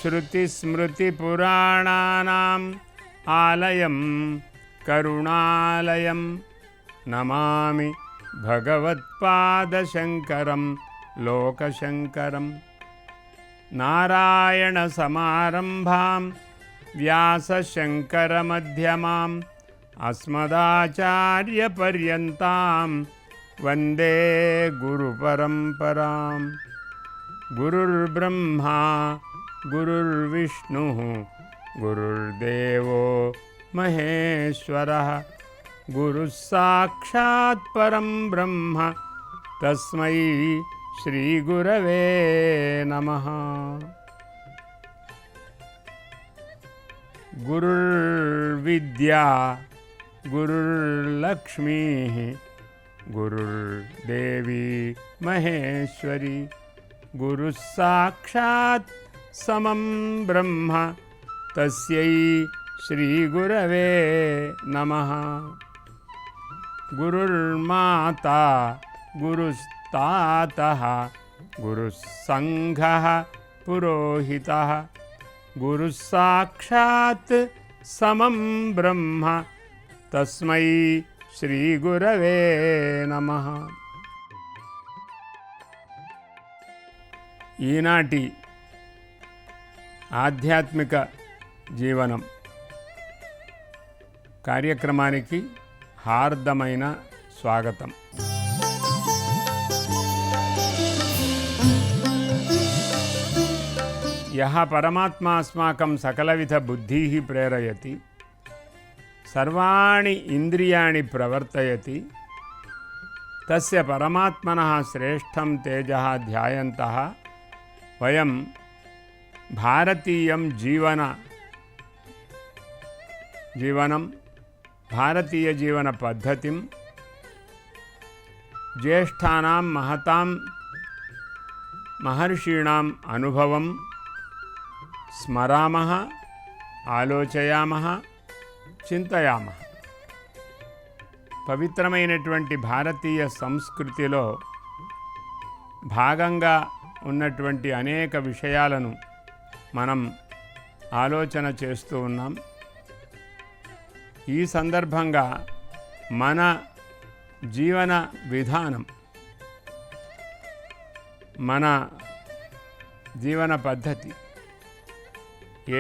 श्रुतिस्मृतिपुराणानाम् आलयं करुणालयं नमामि भगवत्पादशङ्करं लोकशङ्करं। नारायणसमारम्भां व्यासशङ्करमध्यमाम् अस्मदाचार्यपर्यन्तां वन्दे गुरुपरम्पराम्। गुरुर्ब्रह्मा गुरुर्विष्णुः गुरुर्देवो महेश्वरः गुरुः साक्षात् परं ब्रह्म तस्मै श्रीगुरवे नमः। गुरुर्विद्या गुरुर्लक्ष्मीः गुरुर्देवी महेश्वरी गुरुः साक्षात् समं ब्रह्म तस्यै श्रीगुरवे नमः। गुरुर्माता गुरुस्तातः गुरुः सङ्घः पुरोहितः गुरुः साक्षात् समं ब्रह्म तस्मै श्रीगुरवे नमः। ఈనాటి ఆధ్యాత్మిక జీవనం కార్యక్రమానికి హార్దమైన స్వాగతం. యః పరమాత్మా అస్మాకం సకలవిధ బుద్ధిః ప్రేరయతి సర్వాణి ఇంద్రియాణి ప్రవర్తయతి తస్య పరమాత్మనః శ్రేష్టం తేజః ధ్యాయంతః వయం భారతీయం జీవనం భారతీయ జీవన పద్ధతిం జ్యేష్ఠానాం మహతాం మహర్షీణాం అనుభవం స్మరామః ఆలోచయామః చింతయామః. పవిత్రమైనటువంటి భారతీయ సంస్కృతిలో భాగంగా ఉన్నటువంటి అనేక విషయాలను మనం ఆలోచన చేస్తూ ఉన్నాం. ఈ సందర్భంగా మన జీవన విధానం, మన జీవన పద్ధతి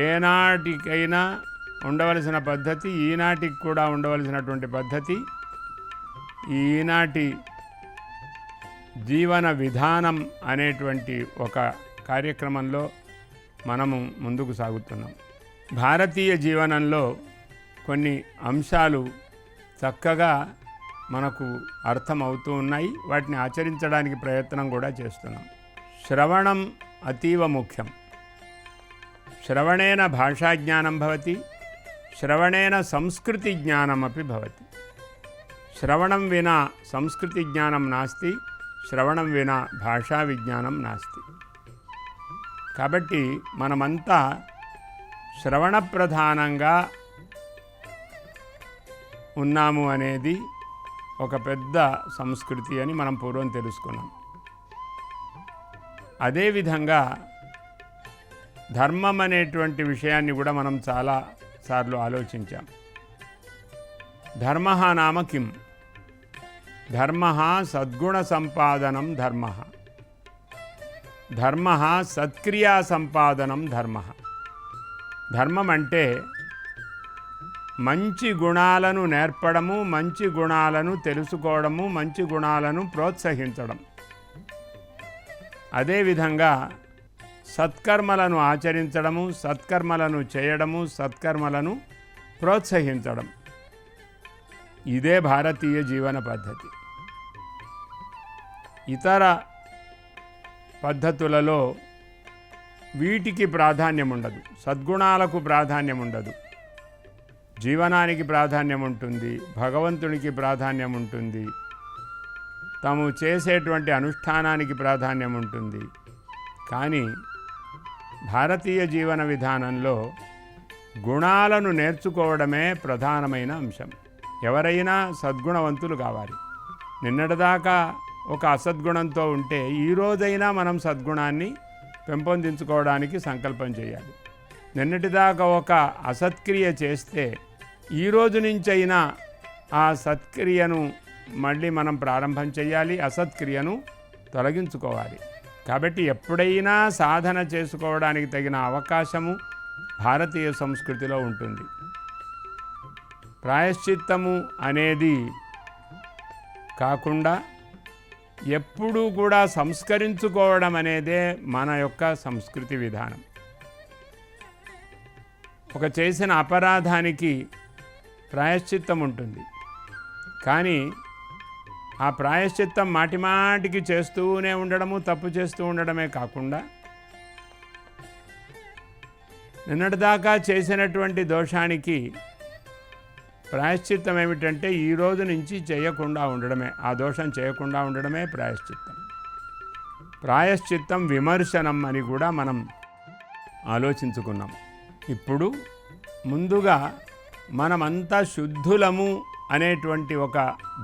ఏనాటికైనా ఉండవలసిన పద్ధతి, ఈనాటికి కూడా ఉండవలసినటువంటి పద్ధతి, ఈనాటి జీవన విధానం అనేటువంటి ఒక కార్యక్రమంలో మనము ముందుకు సాగుతున్నాం. భారతీయ జీవనంలో కొన్ని అంశాలు చక్కగా మనకు అర్థమవుతూ ఉన్నాయి. వాటిని ఆచరించడానికి ప్రయత్నం కూడా చేస్తున్నాం. శ్రవణం అతీవ ముఖ్యం. శ్రవణేన భాషాజ్ఞానం భవతి, శ్రవణేన సంస్కృతి జ్ఞానమపి భవతి. శ్రవణం వినా సంస్కృతి జ్ఞానం నాస్తి, శ్రవణం వినా భాషా విజ్ఞానం నాస్తి. కాబట్టి మనమంతా శ్రవణ ప్రధానంగా ఉన్నాము అనేది ఒక పెద్ద సంస్కృతి అని మనం పూర్వం తెలుసుకున్నాం. అదేవిధంగా ధర్మం అనేటువంటి విషయాన్ని కూడా మనం చాలాసార్లు ఆలోచించాం. ధర్మః నామ కిం? ధర్మః సద్గుణ సంపాదనం ధర్మః, ధర్మః సత్క్రియా సంపాదనం ధర్మః. ధర్మం అంటే మంచి గుణాలను నేర్పడము, మంచి గుణాలను తెలుసుకోవడము, మంచి గుణాలను ప్రోత్సహించడం. అదేవిధంగా సత్కర్మలను ఆచరించడము, సత్కర్మలను చేయడము, సత్కర్మలను ప్రోత్సహించడం. ఇదే భారతీయ జీవన పద్ధతి. ఇతర పద్ధతులలో వీటికి ప్రాధాన్యం ఉండదు, సద్గుణాలకు ప్రాధాన్యం ఉండదు. జీవనానికి ప్రాధాన్యం ఉంటుంది, భగవంతునికి ప్రాధాన్యం ఉంటుంది, తాము చేసేటువంటి అనుష్ఠానానికి ప్రాధాన్యం ఉంటుంది. కానీ భారతీయ జీవన విధానంలో గుణాలను నేర్చుకోవడమే ప్రధానమైన అంశం. ఎవరైనా సద్గుణవంతులు కావాలి. నిన్నటిదాకా ఒక అసద్గుణంతో ఉంటే ఈరోజైనా మనం సద్గుణాన్ని పెంపొందించుకోవడానికి సంకల్పం చేయాలి. నిన్నటిదాకా ఒక అసత్క్రియ చేస్తే ఈ రోజు నుంచైనా ఆ సత్క్రియను మళ్ళీ మనం ప్రారంభం చేయాలి, అసత్క్రియను తొలగించుకోవాలి. కాబట్టి ఎప్పుడైనా సాధన చేసుకోవడానికి తగిన అవకాశము భారతీయ సంస్కృతిలో ఉంటుంది. ప్రాయశ్చిత్తము అనేది కాకుండా ఎప్పుడూ కూడా సంస్కరించుకోవడం అనేదే మన యొక్క సంస్కృతి విధానం. ఒక చేసిన అపరాధానికి ప్రాయశ్చిత్తం ఉంటుంది, కానీ ఆ ప్రాయశ్చిత్తం మాటిమాటికి చేస్తూనే ఉండడము, తప్పు చేస్తూ ఉండడమే కాకుండా నిన్నటిదాకా చేసినటువంటి దోషానికి ప్రాయశ్చిత్తం ఏమిటంటే ఈ రోజు నుంచి చేయకుండా ఉండడమే, ఆ దోషం చేయకుండా ఉండడమే ప్రాయశ్చిత్తం. ప్రాయశ్చిత్తం విమర్శనం అని కూడా మనం ఆలోచించుకున్నాం. ఇప్పుడు ముందుగా మనమంతా శుద్ధులము అనేటువంటి ఒక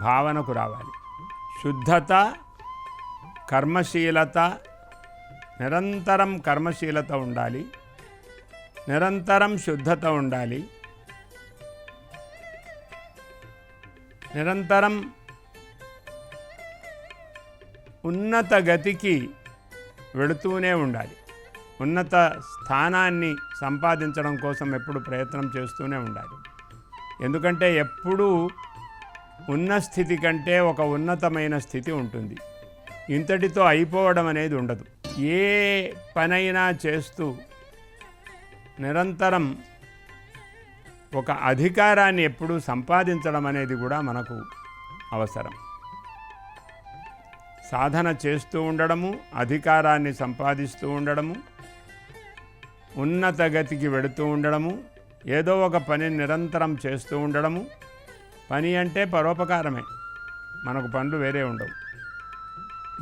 భావనకు రావాలి. శుద్ధత, కర్మశీలత, నిరంతరం కర్మశీలత ఉండాలి, నిరంతరం శుద్ధత ఉండాలి, నిరంతరం ఉన్నత గతికి వెళుతూనే ఉండాలి. ఉన్నత స్థానాన్ని సంపాదించడం కోసం ఎప్పుడు ప్రయత్నం చేస్తూనే ఉండాలి. ఎందుకంటే ఎప్పుడూ ఉన్న స్థితి కంటే ఒక ఉన్నతమైన స్థితి ఉంటుంది. ఇంతటితో అయిపోవడం అనేది ఉండదు. ఏ పనైనా చేస్తూ నిరంతరం ఒక అధికారాన్ని ఎప్పుడూ సంపాదించడం అనేది కూడా మనకు అవసరం. సాధన చేస్తూ ఉండడము, అధికారాన్ని సంపాదిస్తూ ఉండడము, ఉన్నత గతికి వెళుతూ ఉండడము, ఏదో ఒక పని నిరంతరం చేస్తూ ఉండడము. పని అంటే పరోపకారమే, మనకు పనులు వేరే ఉండవు.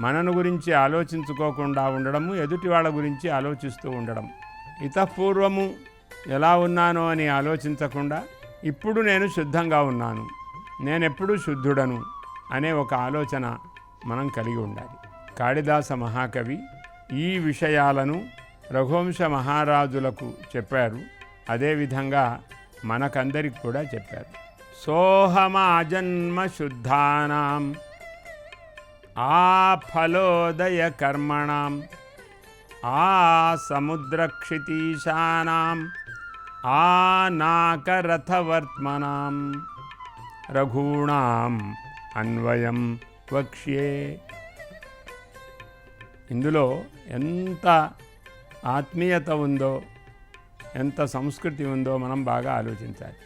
మనను గురించి ఆలోచించుకోకుండా ఉండడము, ఎదుటి వాళ్ళ గురించి ఆలోచిస్తూ ఉండడం. ఇతపూర్వము ఎలా ఉన్నానో అని ఆలోచించకుండా ఇప్పుడు నేను శుద్ధంగా ఉన్నాను, నేనెప్పుడు శుద్ధుడను అనే ఒక ఆలోచన మనం కలిగి ఉండాలి. కాళిదాస మహాకవి ఈ విషయాలను రఘువంశ మహారాజులకు చెప్పారు, అదేవిధంగా మనకందరికి కూడా చెప్పారు. సోహమాజన్మ శుద్ధానాం ఆ ఫలోదయ కర్మణాం ఆ సముద్రక్షితీశానాం ఆ నాకరథవర్త్మనాం రఘూణాం అన్వయం వక్ష్యే. ఇందులో ఎంత ఆత్మీయత ఉందో, ఎంత సంస్కృతి ఉందో మనం బాగా ఆలోచించాలి.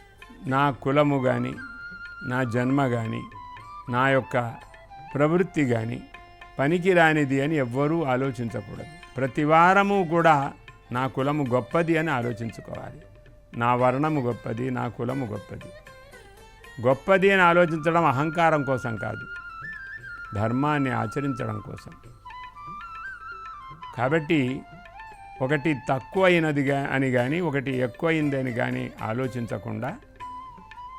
నా కులము కానీ, నా జన్మ కానీ, నా యొక్క ప్రవృత్తి కానీ పనికిరానిది అని ఎవ్వరూ ఆలోచించకూడదు. ప్రతి వారము కూడా నా కులము గొప్పది అని ఆలోచించుకోవాలి. నా వర్ణము గొప్పది, నా కులము గొప్పది. గొప్పది అని ఆలోచించడం అహంకారం కోసం కాదు, ధర్మాన్ని ఆచరించడం కోసం. కాబట్టి ఒకటి తక్కువైనది అని కానీ, ఒకటి ఎక్కువైందని కానీ ఆలోచించకుండా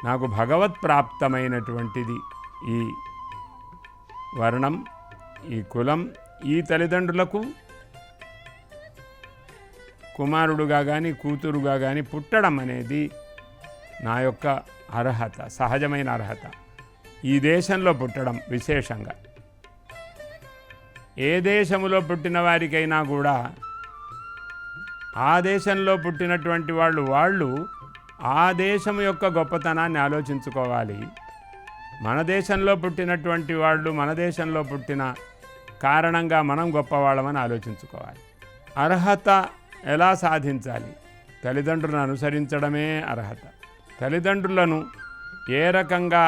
నాకు భగవత్ ప్రాప్తమైనటువంటిది ఈ వర్ణం, ఈ కులం, ఈ తల్లిదండ్రులకు కుమారుడుగా కానీ కూతురుగా కానీ పుట్టడం అనేది నా యొక్క అర్హత, సహజమైన అర్హత. ఈ దేశంలో పుట్టడం విశేషంగా. ఏ దేశంలో పుట్టిన వారికైనా కూడా ఆ దేశంలో పుట్టినటువంటి వాళ్ళు ఆ దేశం యొక్క గొప్పతనాన్ని ఆలోచించుకోవాలి. మన దేశంలో పుట్టినటువంటి వాళ్ళు మన దేశంలో పుట్టిన కారణంగా మనం గొప్పవాళ్ళమని ఆలోచించుకోవాలి. అర్హత ఎలా సాధించాలి? తల్లిదండ్రులను అనుసరించడమే అర్హత. తల్లిదండ్రులను ఏ రకంగా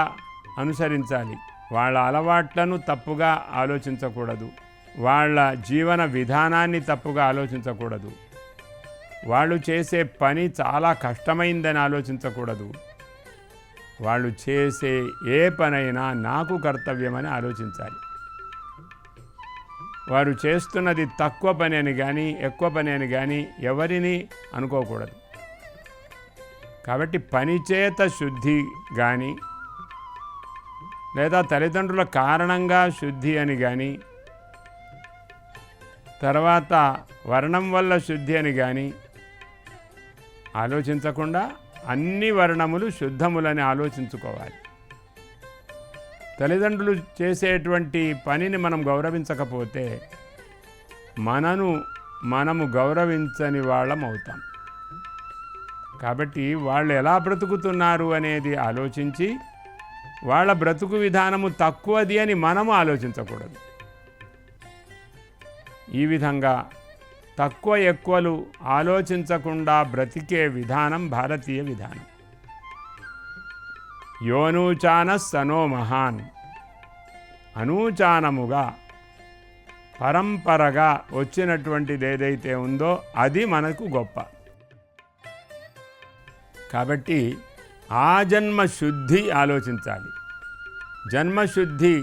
అనుసరించాలి? వాళ్ళ అలవాట్లను తప్పుగా ఆలోచించకూడదు, వాళ్ళ జీవన విధానాన్ని తప్పుగా ఆలోచించకూడదు, వాళ్ళు చేసే పని చాలా కష్టమైందని ఆలోచించకూడదు, వాళ్ళు చేసే ఏ పనైనా నాకు కర్తవ్యమని ఆలోచించాలి. వారు చేస్తున్నది తక్కువ పని అని కానీ ఎక్కువ పని అని కానీ ఎవరిని అనుకోకూడదు. కాబట్టి పనిచేత శుద్ధి కానీ లేదా తల్లిదండ్రుల కారణంగా శుద్ధి అని కానీ తర్వాత వర్ణం వల్ల శుద్ధి అని కానీ ఆలోచించకుండా అన్ని వర్ణములు శుద్ధములని ఆలోచించుకోవాలి. తల్లిదండ్రులు చేసేటువంటి పనిని మనం గౌరవించకపోతే మనము గౌరవించని వాళ్ళం అవుతాం. కాబట్టి వాళ్ళు ఎలా బ్రతుకుతున్నారు అనేది ఆలోచించి వాళ్ళ బ్రతుకు విధానము తక్కువది అని మనము ఆలోచించకూడదు. ఈ విధంగా తక్కువ ఎక్కువలు ఆలోచించకుండా బ్రతికే విధానం భారతీయ విధానం. యోనూచాన సనో మహాన్, అనూచానముగా పరంపరగా వచ్చినటువంటిది ఏదైతే ఉందో అది మనకు గొప్ప. కాబట్టి ఆ జన్మ శుద్ధి ఆలోచించాలి. జన్మశుద్ధి,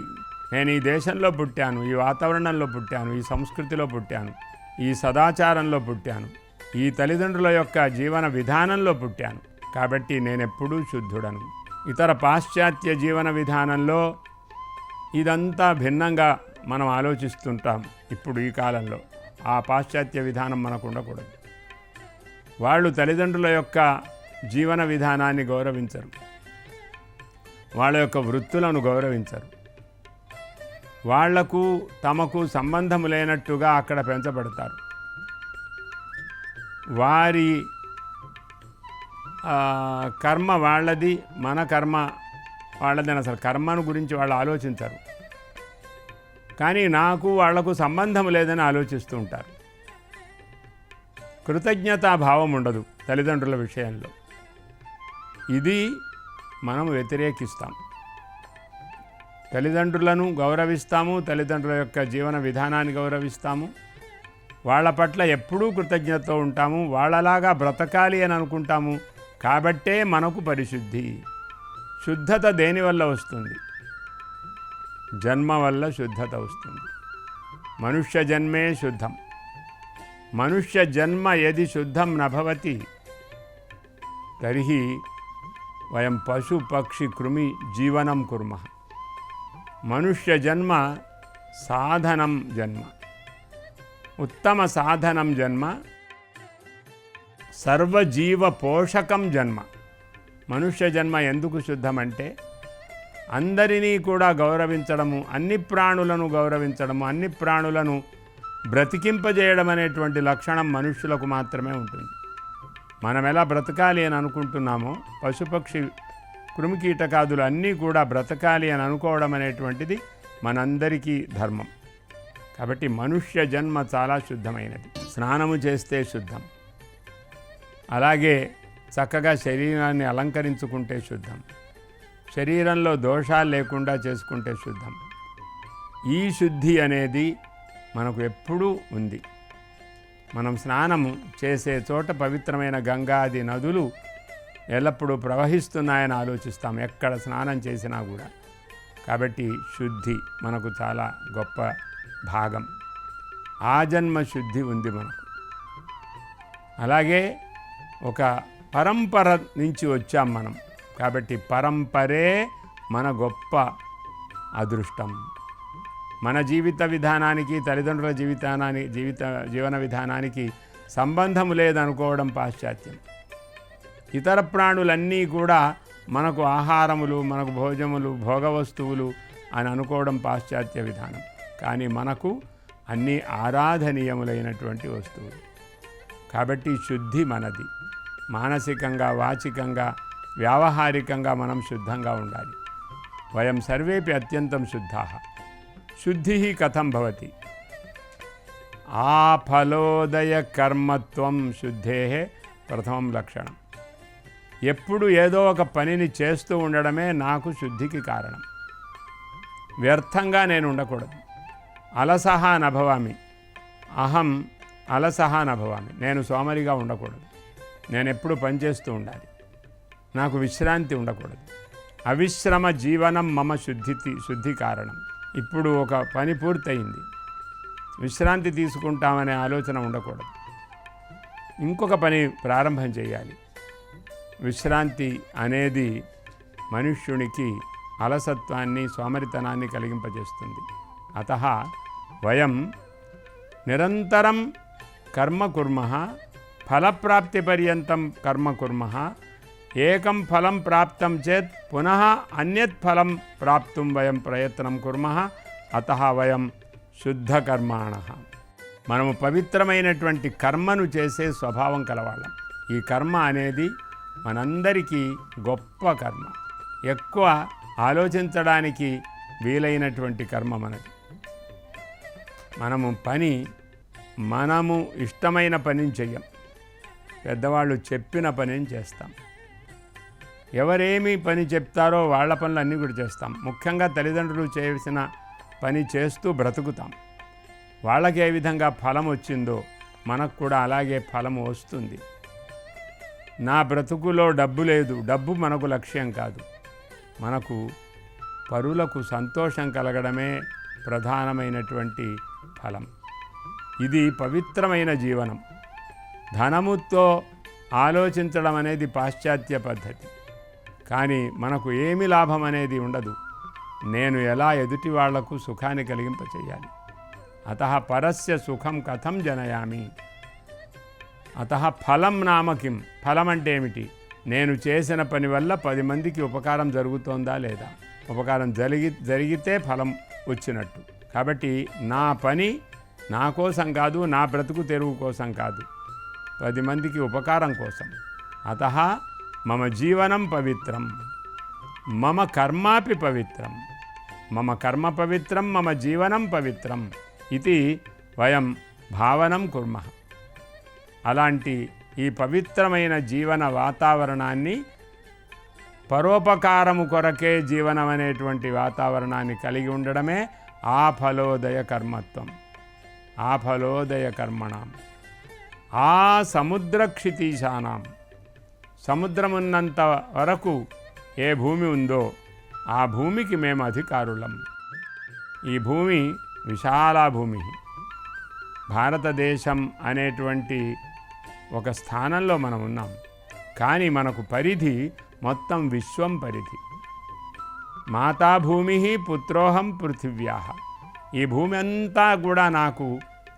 నేను ఈ దేశంలో పుట్టాను, ఈ వాతావరణంలో పుట్టాను, ఈ సంస్కృతిలో పుట్టాను, ఈ సదాచారంలో పుట్టాను, ఈ తల్లిదండ్రుల యొక్క జీవన విధానంలో పుట్టాను, కాబట్టి నేనెప్పుడూ శుద్ధుడను. ఇతర పాశ్చాత్య జీవన విధానంలో ఇదంతా భిన్నంగా మనం ఆలోచిస్తుంటాం. ఇప్పుడు ఈ కాలంలో ఆ పాశ్చాత్య విధానం మనకు ఉండకూడదు. వాళ్ళు తల్లిదండ్రుల యొక్క జీవన విధానాన్ని గౌరవించరు, వాళ్ళ యొక్క వృత్తులను గౌరవించరు, వాళ్లకు తమకు సంబంధం లేనట్టుగా అక్కడ పెంచబడతారు. వారి కర్మ వాళ్ళది, మన కర్మ వాళ్ళదని అసలు కర్మను గురించి వాళ్ళు ఆలోచించరు. కానీ నాకు వాళ్లకు సంబంధం లేదని ఆలోచిస్తూ ఉంటారు. కృతజ్ఞతాభావం ఉండదు తల్లిదండ్రుల విషయంలో. ఇది మనం వ్యతిరేకిస్తాం. తల్లిదండ్రులను గౌరవిస్తాము, తల్లిదండ్రుల యొక్క జీవన విధానాన్ని గౌరవిస్తాము, వాళ్ళ పట్ల ఎప్పుడూ కృతజ్ఞతతో ఉంటాము, వాళ్ళలాగా బ్రతకాలి అని అనుకుంటాము. కాబట్టే మనకు పరిశుద్ధి. శుద్ధత దేనివల్ల వస్తుంది? జన్మ వల్ల శుద్ధత వస్తుంది. మనుష్య జన్మే శుద్ధం. మనుష్య జన్మ యది శుద్ధం నభవతి తర్హి వయం పశు పక్షి కృమి జీవనం కుర్మః. మనుష్య జన్మ సాధనం జన్మ, ఉత్తమ సాధనం జన్మ, సర్వజీవ పోషకం జన్మ. మనుష్య జన్మ ఎందుకు శుద్ధమంటే అందరినీ కూడా గౌరవించడము, అన్ని ప్రాణులను గౌరవించడము, అన్ని ప్రాణులను బ్రతికింపజేయడం అనేటువంటి లక్షణం మనుష్యులకు మాత్రమే ఉంటుంది. మనం ఎలా బ్రతకాలి అని అనుకుంటున్నామో పశుపక్షి కృమికీటకాదులు అన్నీ కూడా బ్రతకాలి అని అనుకోవడం అనేటువంటిది మనందరికీ ధర్మం. కాబట్టి మనుష్య జన్మ చాలా శుద్ధమైనది. స్నానము చేస్తే శుద్ధం, అలాగే చక్కగా శరీరాన్ని అలంకరించుకుంటే శుద్ధం, శరీరంలో దోషాలు లేకుండా చేసుకుంటే శుద్ధం. ఈ శుద్ధి అనేది మనకు ఎప్పుడూ ఉంది. మనం స్నానము చేసే చోట పవిత్రమైన గంగాది నదులు ఎల్లప్పుడూ ప్రవహిస్తున్నాయని ఆలోచిస్తాం ఎక్కడ స్నానం చేసినా కూడా. కాబట్టి శుద్ధి మనకు చాలా గొప్ప భాగం. ఆజన్మ శుద్ధి ఉంది మనకు. అలాగే ఒక పరంపర నుంచి వచ్చాం మనం, కాబట్టి పరంపరే మన గొప్ప అదృష్టం. మన జీవిత విధానానికి, తల్లిదండ్రుల జీవన విధానానికి సంబంధం లేదనుకోవడం పాశ్చాత్యం. ఇతర ప్రాణులన్నీ కూడా మనకు ఆహారములు, మనకు భోజములు, భోగ వస్తువులు అని అనుకోవడం పాశ్చాత్య విధానం. కానీ మనకు అన్నీ ఆరాధనీయములైనటువంటి వస్తువులు. కాబట్టి శుద్ధి మనది. మానసికంగా, వాచికంగా, వ్యావహారికంగా మనం శుద్ధంగా ఉండాలి. వయం సర్వేపి అత్యంతం శుద్ధాః. శుద్ధి కథం భవతి? ఆఫలోదయ కర్మత్వం శుద్ధేః ప్రథమం లక్షణం. ఎప్పుడు ఏదో ఒక పనిని చేస్తూ ఉండడమే నాకు శుద్ధికి కారణం. వ్యర్థంగా నేను ఉండకూడదు. అలసహ నభవామి, అహం అలసహ నభవామి. నేను సోమరిగా ఉండకూడదు. నేను ఎప్పుడు పనిచేస్తూ ఉండాలి. నాకు విశ్రాంతి ఉండకూడదు. అవిశ్రమ జీవనం మమ శుద్ధి కారణం. ఇప్పుడు ఒక పని పూర్తయింది, విశ్రాంతి తీసుకుంటామనే ఆలోచన ఉండకూడదు. ఇంకొక పని ప్రారంభం చేయాలి. విశ్రాంతి అనేది మనుష్యునికి అలసత్వాన్ని, సోమరితనాన్ని కలిగింపజేస్తుంది. అతః వయం నిరంతరం కర్మ కుర్మః ఫలప్రాప్తిపర్యంతం కర్మ కుర్మః ఏకం ఫలం ప్రాప్తం చేత్ పునః అన్యత్ ఫలం ప్రాప్తుం వయం ప్రయత్నం కుర్మః అతః వయం శుద్ధకర్మాణః. మనము పవిత్రమైనటువంటి కర్మను చేసే స్వభావం కలవాళ్ళం. ఈ కర్మ అనేది మనందరికీ గొప్ప కర్మ, ఎక్కువ ఆలోచించడానికి వీలైనటువంటి కర్మ మనది. మనము ఇష్టమైన పనిని చెయ్యం, పెద్దవాళ్ళు చెప్పిన పనిని చేస్తాం. ఎవరేమి పని చెప్తారో వాళ్ళ పనులు అన్నీ కూడా చేస్తాం. ముఖ్యంగా తల్లిదండ్రులు చేసిన పని చేస్తూ బ్రతుకుతాం. వాళ్ళకి ఏ విధంగా ఫలం వచ్చిందో మనకు కూడా అలాగే ఫలం వస్తుంది. నా బ్రతుకులో డబ్బు లేదు, డబ్బు మనకు లక్ష్యం కాదు. మనకు పరులకు సంతోషం కలగడమే ప్రధానమైనటువంటి ఫలం. ఇది పవిత్రమైన జీవనం. ధనముతో ఆలోచించడం అనేది పాశ్చాత్య పద్ధతి. కానీ మనకు ఏమి లాభం అనేది ఉండదు. నేను ఎలా ఎదుటి వాళ్లకు సుఖాన్ని కలిగింపచేయాలి. అతః పరస్య సుఖం కథం జనయామి. అతః ఫలం నామ కిం. ఫలం అంటే ఏమిటి? నేను చేసిన పని వల్ల 10 మందికి ఉపకారం జరుగుతోందా లేదా? ఉపకారం జరిగితే ఫలం వచ్చినట్టు. కాబట్టి నా పని నా కోసం కాదు, నా బ్రతుకు తెరువు కోసం కాదు, 10 మందికి ఉపకారం కోసం. అతః మమ జీవనం పవిత్రం, మమ కర్మాపి పవిత్రం. మమ కర్మ పవిత్రం, మమ జీవనం పవిత్రం ఇది వయం భావనం కుర్మః. అలాంటి ఈ పవిత్రమైన జీవన వాతావరణాన్ని, పరోపకారము కొరకే జీవనం అనేటువంటి వాతావరణాన్ని కలిగి ఉండడమే ఆఫలోదయ కర్మత్వం. ఆఫలోదయ కర్మణం ఆ సముద్రక్షితీశానాం. సముద్రమున్నంత వరకు ఏ భూమి ఉందో ఆ భూమికి మేము అధికారులం. ఈ భూమి విశాల భూమి. భారతదేశం అనేటువంటి ఒక స్థానంలో మనం ఉన్నాం. కానీ మనకు పరిధి మొత్తం విశ్వం పరిధి. మాతాభూమి పుత్రోహం పృథివ్యా. ఈ భూమి అంతా కూడా నాకు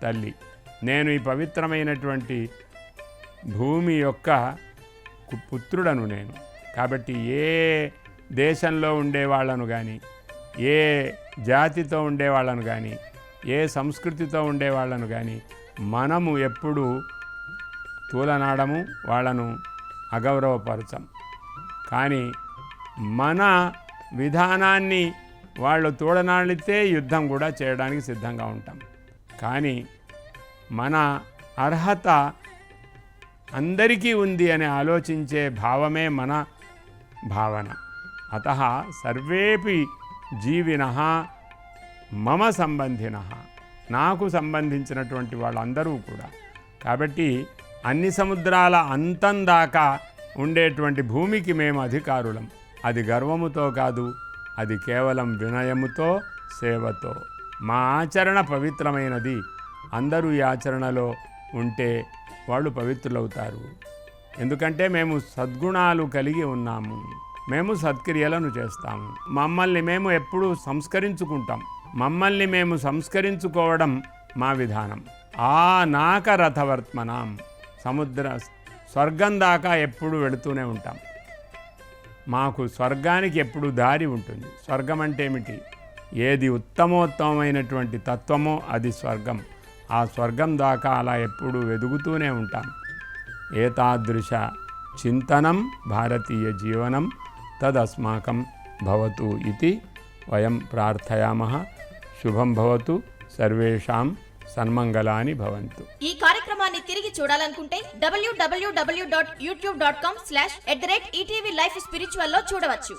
తల్లి. నేను ఈ పవిత్రమైనటువంటి భూమి యొక్క పుత్రుడను నేను. కాబట్టి ఏ దేశంలో ఉండేవాళ్ళను కానీ, ఏ జాతితో ఉండేవాళ్ళను కానీ, ఏ సంస్కృతితో ఉండేవాళ్ళను కానీ మనము ఎప్పుడూ తూలనాడము, వాళ్ళను అగౌరవపరచం. కానీ మన విధానాన్ని వాళ్ళు తోడనాడితే యుద్ధం కూడా చేయడానికి సిద్ధంగా ఉంటాం. కానీ మన అర్హత అందరికీ ఉంది అని ఆలోచించే భావమే మన భావన. అతః సర్వేపి జీవినః మమ సంబంధినః. నాకు సంబంధించినటువంటి వాళ్ళందరూ కూడా. కాబట్టి అన్ని సముద్రాల అంతం దాకా ఉండేటువంటి భూమికి మేము అధికారులం. అది గర్వముతో కాదు, అది కేవలం వినయముతో, సేవతో. మా ఆచరణ పవిత్రమైనది. అందరూ ఈ ఆచరణలో ఉంటే వాళ్ళు పవిత్రులవుతారు. ఎందుకంటే మేము సద్గుణాలు కలిగి ఉన్నాము, మేము సత్క్రియలను చేస్తాము. మమ్మల్ని మేము ఎప్పుడూ సంస్కరించుకుంటాం. మమ్మల్ని మేము సంస్కరించుకోవడం మా విధానం. ఆ నాక రథవర్త్మనాం. స్వర్గం దాకా ఎప్పుడు వెళుతూనే ఉంటాం. మాకు స్వర్గానికి ఎప్పుడు దారి ఉంటుంది. స్వర్గం అంటే ఏమిటి? ఏది ఉత్తమోత్తమైనటువంటి తత్వమో అది స్వర్గం. ఆ స్వర్గం దాకా అలా ఎప్పుడు వెదుగుతూనే ఉంటాం. ఏతాదృశ చింతనం భారతీయ జీవనం తదస్మాకం భవతు ఇతి వయం ప్రార్థయామః. శుభం భవతు, సర్వేషాం సన్మంగళాని భవంతు. ఈ కార్యక్రమాన్ని తిరిగి చూడాలనుకుంటే www.youtube.com/ETV Life Spiritual లో చూడవచ్చు.